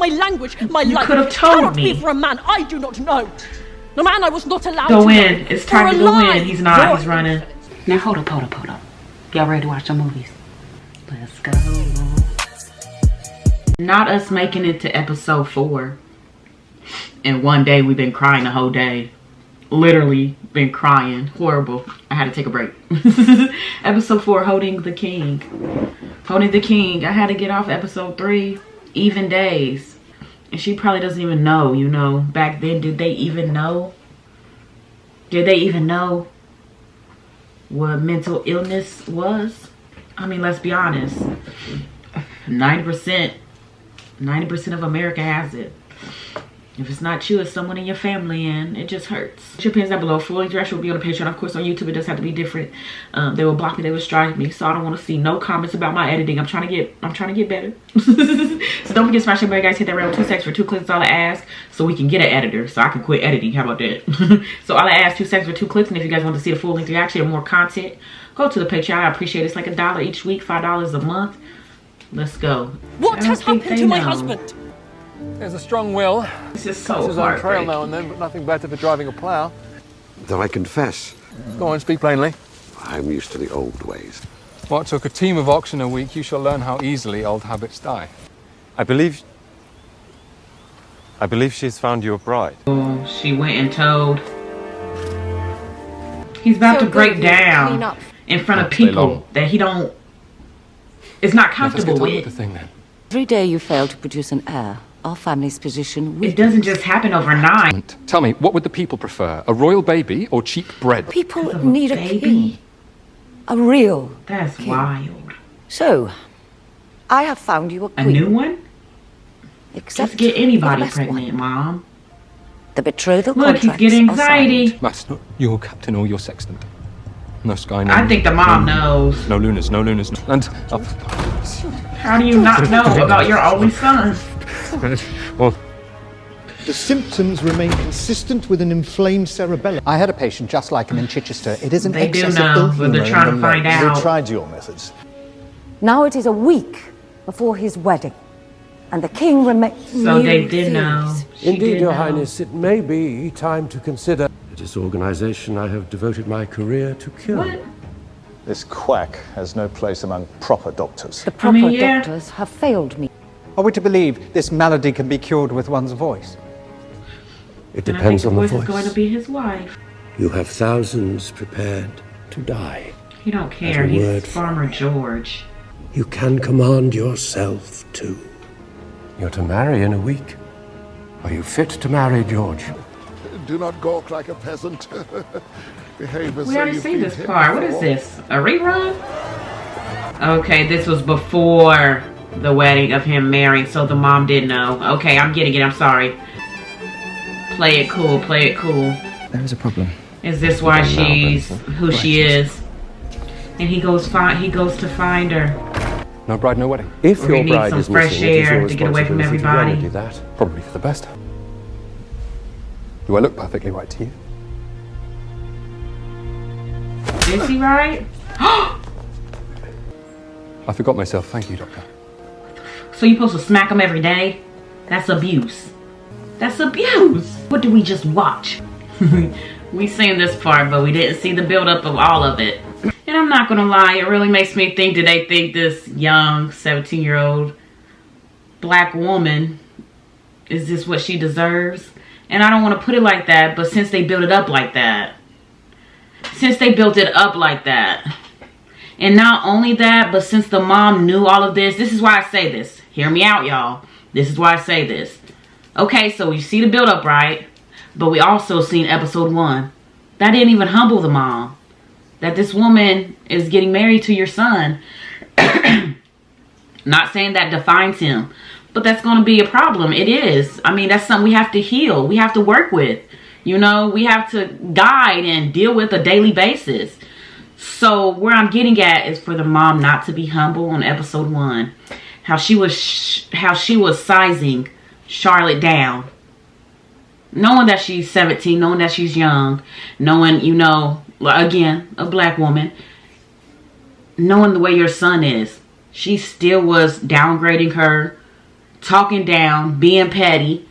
My language, my You life could have told cannot me. be for a man I do not know. A man I was not allowed Go to in. know. It's time For to a go lie. in. He's not. You're He's running. Now hold up. Y'all ready to watch some movies? Let's go. Not us making it to episode 4. And one day we've been crying the whole day. Literally been crying. Horrible. I had to take a break. Episode 4, Holding the King. Holding the King. I had to get off episode 3. Even Days. And she probably doesn't even know, you know. Back then, did they even know? Did they even know what mental illness was? I mean, let's be honest. 90% of America has it. If it's not you, it's someone in your family, and it just hurts. Put your opinions down below. Full length will be on the Patreon. Of course, on YouTube, it does have to be different. They will block me. They will strike me. So I don't want to see no comments about my editing. I'm trying to get better. So don't forget to smash that bell, guys. Hit that round 2 seconds for 2 clicks. That's all I ask, so we can get an editor, so I can quit editing. How about that? So all I ask, 2 seconds for 2 clicks. And if you guys want to see the full length reaction or more content, go to the Patreon. I appreciate it. It's like $1 each week, $5 a month. Let's go. What has happened to my husband? There's a strong will. This is so He's on trail heartbreaking. now and then, but nothing better for driving a plough. Though I confess, Go on, speak plainly. I'm used to the old ways. What took a team of oxen a week, you shall learn how easily old habits die. I believe she's found you a bride. Oh, she went and told. He's about to break down in front of Stay people long. that he don't. Is not Let's comfortable get on with with. the thing then. Every day you fail to produce an heir, our family's position It weakens. doesn't just happen overnight. Tell me, what would the people prefer? A royal baby or cheap bread? People Of need a baby? king. A real. That's wild. So, I have found you a A queen. new one? Except Just get for the anybody best pregnant, one. Mom. The betrothal Look, he's contracts getting are signed. anxiety. That's not your captain or your sextant. No sky, no... I think the mom knows. No lunas, no lunas. And... How do you not know about your only son? well, The symptoms remain consistent with an inflamed cerebellum. I had a patient just like him in Chichester. It is an They do excess know, of ill but humor they're in trying the to find legs. out. We tried your methods. Now it is a week before his wedding, and the king remains. So they did know. She Indeed, did Your know. Highness, it may be time to consider the disorganization I have devoted my career to cure. What? This quack has no place among proper doctors. The proper yeah. doctors have failed me. Are we to believe this malady can be cured with one's voice? It And I think depends the on the voice voice. is going to be his wife. You have thousands prepared to die. He don't care. That's a word He's for Farmer George. You can command yourself too. You're to marry in a week. Are you fit to marry, George? Do not gawk like a peasant. Behave as We though already you've see been this hit part. What is before. this? A rerun? Okay, this was before the wedding of him marrying, so the mom did know. Okay, I'm getting it. I'm sorry. Play it cool. Play it cool. There is a problem. Is this why she's who she is? And he goes to find her. no bride, no wedding. If Or he your needs bride some is fresh missing, it is air your to get away from responsibility to everybody. remedy that. Probably for the best. Do I look perfectly right to you? Is he right? I forgot myself. Thank you, Doctor. So you're supposed to smack him every day? That's abuse. That's abuse. What did we just watch? We seen this part, but we didn't see the buildup of all of it. And I'm not gonna lie, it really makes me think, did they think this young 17-year-old black woman, is this what she deserves? And I don't want to put it like that, but since they built it up like that, and not only that, but since the mom knew all of this is why I say this. Hear me out, y'all. This is why I say this. Okay, so you see the buildup, right? But we also seen episode 1. That didn't even humble the mom. That this woman is getting married to your son. Not saying that defines him, but that's going to be a problem. It is. I mean, that's something we have to heal. We have to work with. You know, we have to guide and deal with a daily basis. So where I'm getting at is for the mom not to be humble on episode 1. How she was sizing Charlotte down. Knowing that she's 17, knowing that she's young, knowing, you know, again, a black woman, knowing the way your son is, she still was downgrading her talking down, being petty.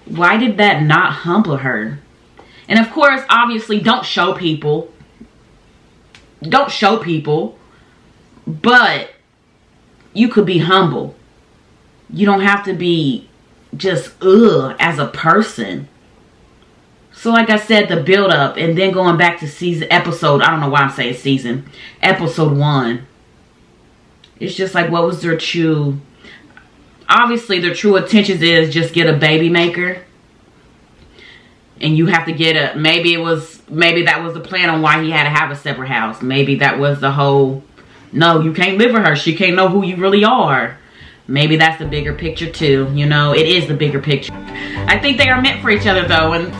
Why did that not humble her? And of course, obviously, don't show people. Don't show people. But you could be humble. You don't have to be just as a person. So like I said, the build up and then going back to episode 1. It's just like, what was their true... Obviously, their true intentions is just get a baby maker. And you have to get maybe that was the plan on why he had to have a separate house. Maybe that was the whole, no, you can't live with her. She can't know who you really are. Maybe that's the bigger picture too. You know, it is the bigger picture. I think they are meant for each other though, and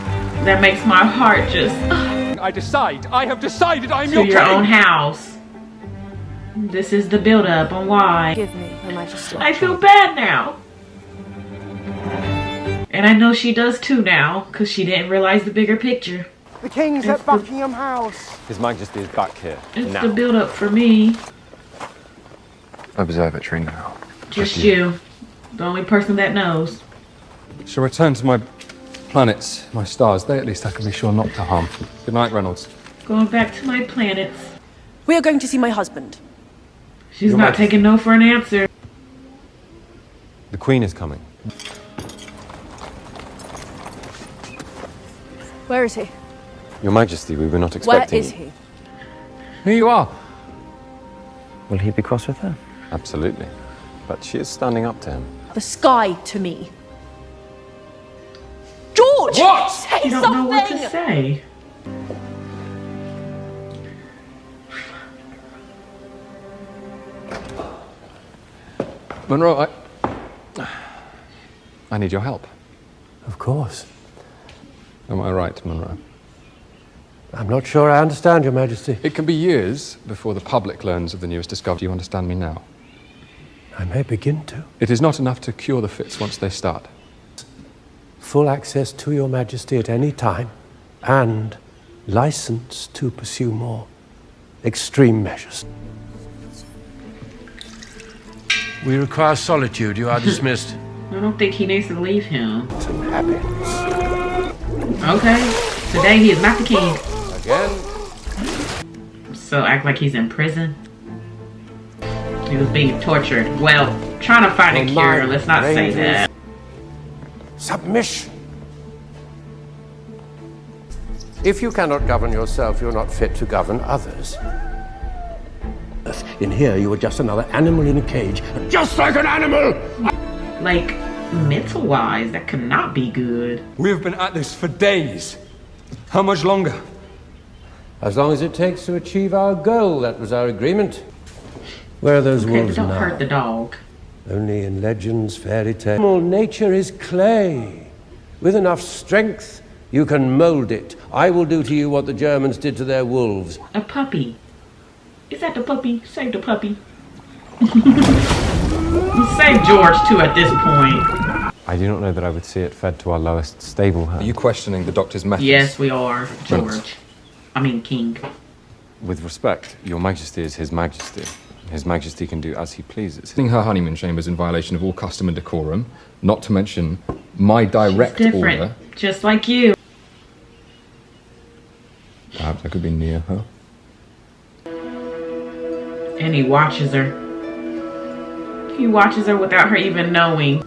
that makes my heart just... I have decided I'm to your own house. This is the build up on why. Give me, Her Majesty. I feel bad now. And I know she does too now, because she didn't realize the bigger picture. The King's at Buckingham House. His Majesty is back here. It's now. the build up for me. Observatory now. Just you. The only person that knows. Shall return to my planets, my stars. They at least I can be sure not to harm. Good night, Reynolds. Going back to my planets. We are going to see my husband. She's not taking no for an answer. The Queen is coming. Where is he? Your Majesty, we were not Where expecting is he? Here you are. Will he be cross with her? Absolutely. But she is standing up to him. The sky to me. George! What? Say You don't something! know what to say. Monroe, I need your help. Of course. Am I right, Monroe? I'm not sure I understand, Your Majesty. It can be years before the public learns of the newest discovery. Do you understand me now? I may begin to. It is not enough to cure the fits once they start. Full access to Your Majesty at any time, and license to pursue more extreme measures. We require solitude. You are dismissed. I don't think he needs to leave him. Some habits. Okay. Today he is not the king. Again. So act like he's in prison. He was being tortured. Well, trying to find a cure. Let's not say that. Submission. If you cannot govern yourself, you're not fit to govern others. In here, you are just another animal in a cage. Just like an animal! Like, mental-wise, that could not be good. We have been at this for days. How much longer? As long as it takes to achieve our goal, that was our agreement. Where are those wolves Don't now? hurt the dog. Only in legends, fairy tales. All nature is clay. With enough strength, you can mold it. I will do to you what the Germans did to their wolves. A puppy. Is that the puppy? Save the puppy. Save George, too, at this point. I do not know that I would see it fed to our lowest stable hand. Are you questioning the doctor's methods? Yes, we are, Reynolds. George. I mean, King. With respect, Your Majesty is His Majesty. His Majesty can do as he pleases. Sitting her honeymoon chambers in violation of all custom and decorum, not to mention my direct She's different, order. just like you. Perhaps I could be near her. And he watches her. He watches her without her even knowing.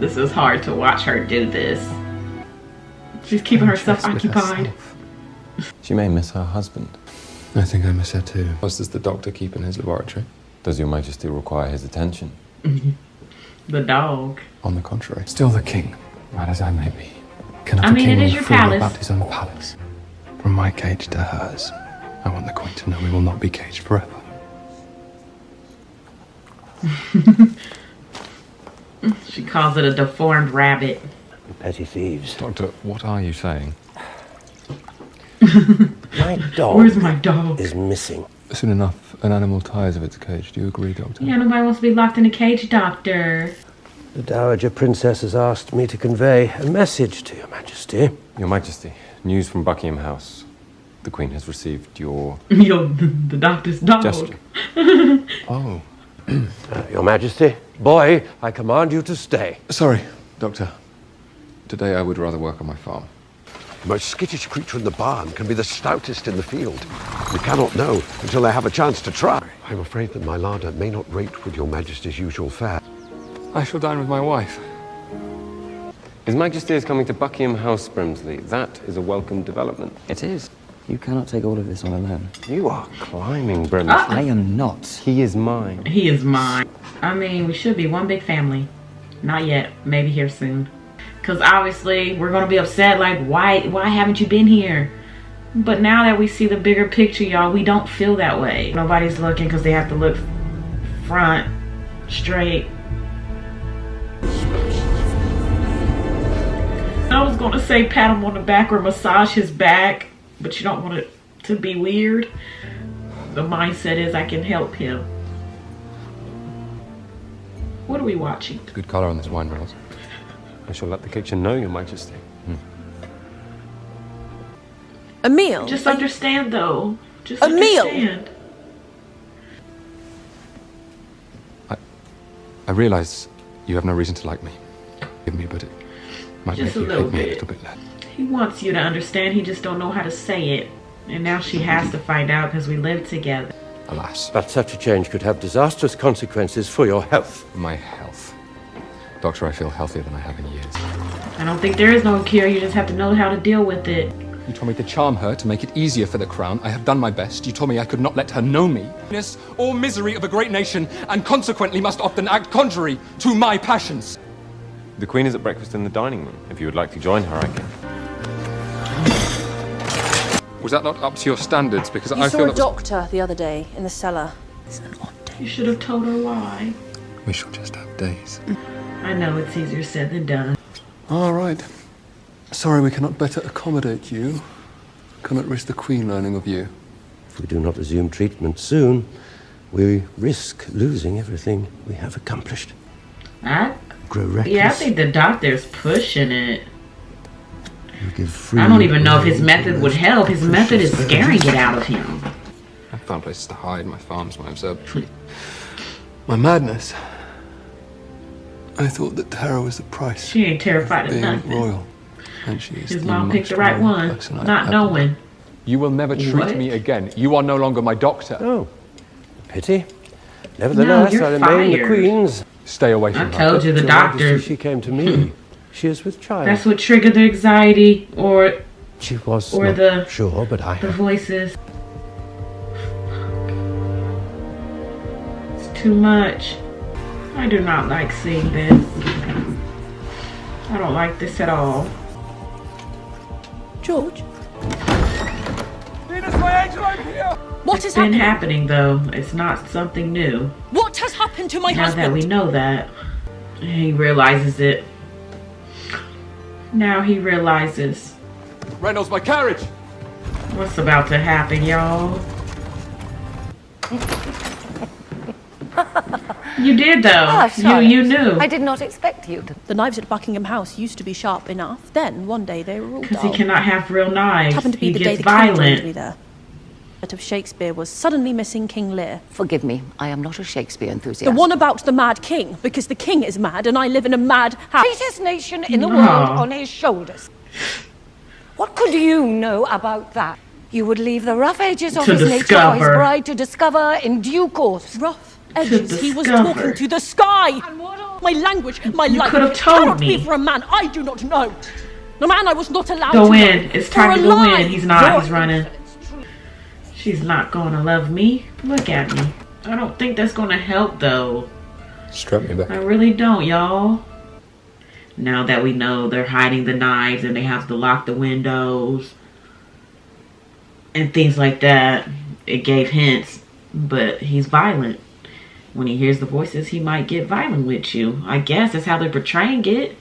This is hard to watch her do this. She's keeping herself occupied. She may miss her husband. I think I miss her too. What does the doctor keep in his laboratory? Does Your Majesty require his attention? The dog. On the contrary. Still the king, mad as I may be. Cannot I a mean, king it is be your fool palace. about his own palace? From my cage to hers. I want the queen to know we will not be caged forever. She calls it a deformed rabbit. Petty thieves. Doctor, what are you saying? My dog Where's my dog? is missing. Soon enough, an animal tires of its cage. Do you agree, Doctor? Yeah, nobody wants to be locked in a cage, Doctor. The Dowager Princess has asked me to convey a message to Your Majesty. Your Majesty, news from Buckingham House. The Queen has received your Yo, the doctor's dog. gesture. Oh, Your Majesty, boy, I command you to stay. Sorry, Doctor. Today I would rather work on my farm. The most skittish creature in the barn can be the stoutest in the field. You cannot know until they have a chance to try. I'm afraid that my larder may not rate with your Majesty's usual fare. I shall dine with my wife. His Majesty is coming to Buckingham House, Brimsley. That is a welcome development. It is. You cannot take all of this on alone. You are climbing, Brimsley. I am not. He is mine. He is mine. I mean, we should be one big family. Not yet. Maybe here soon. Because obviously we're going to be upset, like, why haven't you been here? But now that we see the bigger picture, y'all, we don't feel that way. Nobody's looking because they have to look front, straight. I was going to say pat him on the back or massage his back, but you don't want it to be weird. The mindset is I can help him. What are we watching? Good colour on this wine, Reynolds. I shall let the kitchen know, Your Majesty. A meal? Just understand, though. Just a meal? Understand. I realise you have no reason to like me. Give me, but it might Just make a you little hate me a bit. little bit less. He wants you to understand. He just don't know how to say it. And now she has to find out because we live together. Alas. But such a change could have disastrous consequences for your health. My health. Doctor, I feel healthier than I have in years. I don't think there is no cure. You just have to know how to deal with it. You told me to charm her, to make it easier for the crown. I have done my best. You told me I could not let her know me. Or misery of a great nation, and consequently must often act contrary to my passions. The Queen is at breakfast in the dining room. If you would like to join her, I can. Was that not up to your standards? Because You I saw feel a that doctor the other day in the cellar. It's an odd day. You should have told her why. we shall just have days. I know it's easier said than done. All right. Sorry we cannot better accommodate you. Cannot risk the Queen learning of you. If we do not resume treatment soon, we risk losing everything we have accomplished. Grow reckless. Yeah, I think the doctor's pushing it. You give free I don't even know if his method would help. His method is scaring it out of him. I found places to hide, my farms, my observatory. My madness. I thought that terror was the price. She ain't terrified of being nothing. royal. And she is His the mom picked most the right royal one, person I've not ever knowing. You will never treat What? me again. You are no longer my doctor. Oh, pity. Nevertheless, you're I remain the fired. Queen's. Stay away from I her. told you the Your Majesty, doctor. she came to me. She is with child. That's what triggered the anxiety or She was or not the- sure, but I the have. voices. It's too much. I do not like seeing this. I don't like this at all. George? What is Been happening? happening though. It's not something new. What has happened to my Now that we husband? know that, he realizes it. Now he realizes Reynolds, my carriage! what's about to happen, y'all. You did though. Ah, Charlotte, you knew. I did not expect you to. The knives at Buckingham House used to be sharp enough. Then, one day, they were all Because he dull. cannot have real knives. It happened to be He the day gets the king joined me violent. there. That of Shakespeare was suddenly missing King Lear. Forgive me, I am not a Shakespeare The enthusiast. one about the mad king, because the king is mad and I live in a mad house. Greatest nation in the No. world on his shoulders. What could you know about that? You would leave the rough edges of To his nature for his discover. bride to discover in due course. Rough edges. He was discover. talking to the sky. My language, my You life could have told cannot me. be for a man I do not know. The man I was not allowed Go to in. know. It's For time a to go lie. in. He's not. He's Your running. insolence, true. She's not going to love me. Look at me. I don't think that's going to help though. Strap me back. I really don't, y'all. Now that we know they're hiding the knives and they have to lock the windows and things like that, it gave hints, but he's violent. When he hears the voices, he might get violent with you. I guess that's how they're portraying it.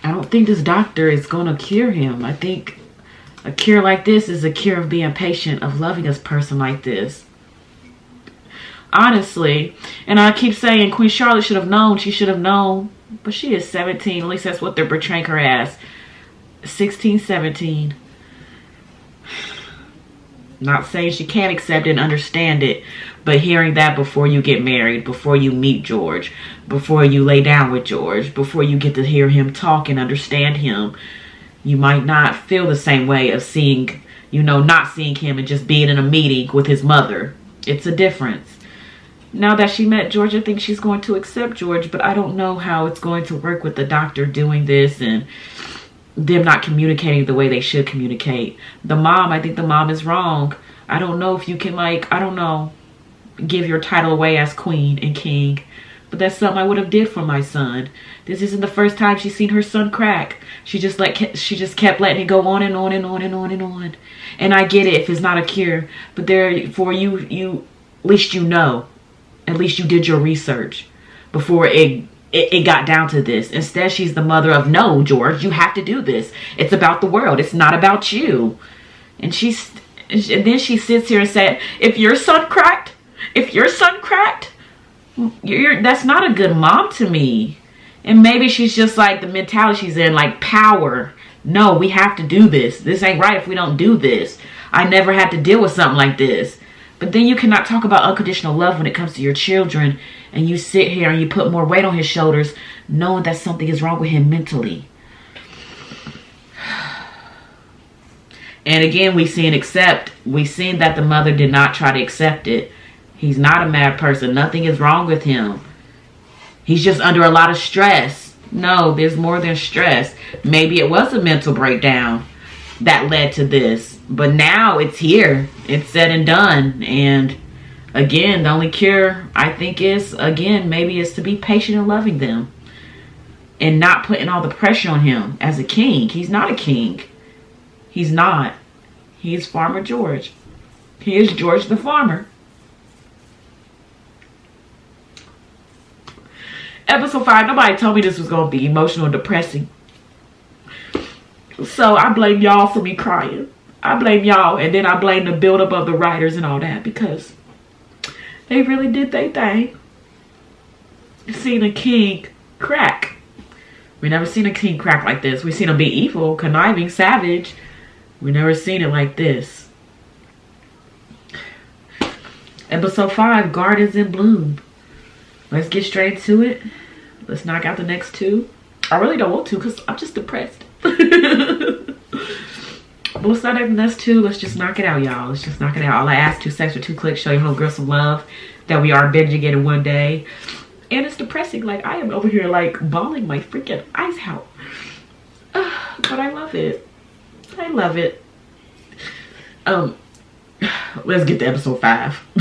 I don't think this doctor is going to cure him. I think a cure like this is a cure of being patient, of loving a person like this. Honestly, and I keep saying Queen Charlotte should have known. She should have known. But she is 17. At least that's what they're portraying her as. 16, 17. Not saying she can't accept it and understand it. But hearing that before you get married, before you meet George, before you lay down with George, before you get to hear him talk and understand him, you might not feel the same way of seeing, you know, not seeing him and just being in a meeting with his mother. It's a difference. Now that she met George, I think she's going to accept George, but I don't know how it's going to work with the doctor doing this and them not communicating the way they should communicate. The mom, I think the mom is wrong. I don't know if you can, like, I don't know, give your title away as queen and king, but that's something I would have did for my son. This isn't the first time she's seen her son crack. She just kept letting it go on and on and on and on and on. And I get it if it's not a cure, but there for you at least you know, at least you did your research before it got down to this. Instead, she's the mother of, no, George, you have to do this. It's about the world. It's not about you. And then she sits here and said, if your son cracked, that's not a good mom to me. And maybe she's just like the mentality she's in, like power. No, we have to do this. This ain't right if we don't do this. I never had to deal with something like this. But then you cannot talk about unconditional love when it comes to your children, and you sit here and you put more weight on his shoulders knowing that something is wrong with him mentally. And again, we seen that the mother did not try to accept it. He's not a mad person. Nothing is wrong with him. He's just under a lot of stress. No, there's more than stress. Maybe it was a mental breakdown that led to this. But now it's here. It's said and done. And again, the only cure, I think, is, again, maybe is to be patient and loving them. And not putting all the pressure on him as a king. He's not a king. He's not. He is Farmer George. He is George the farmer. Episode 5, nobody told me this was going to be emotional and depressing. So I blame y'all for me crying. I blame y'all, and then I blame the buildup of the writers and all that, because they really did their thing. Seen a king crack. We never seen a king crack like this. We seen him be evil, conniving, savage. We never seen it like this. Episode 5, Gardens in Bloom. Let's get straight to it. Let's knock out the next 2. I really don't want to because I'm just depressed. But let's not have the next 2. Let's just knock it out, y'all. Let's just knock it out. All I ask, 2 seconds or 2 clicks, show your homegirl some love. That we are binging it in one day. And it's depressing. Like, I am over here, like, bawling my freaking eyes out. But I love it. I love it. Let's get to episode 5.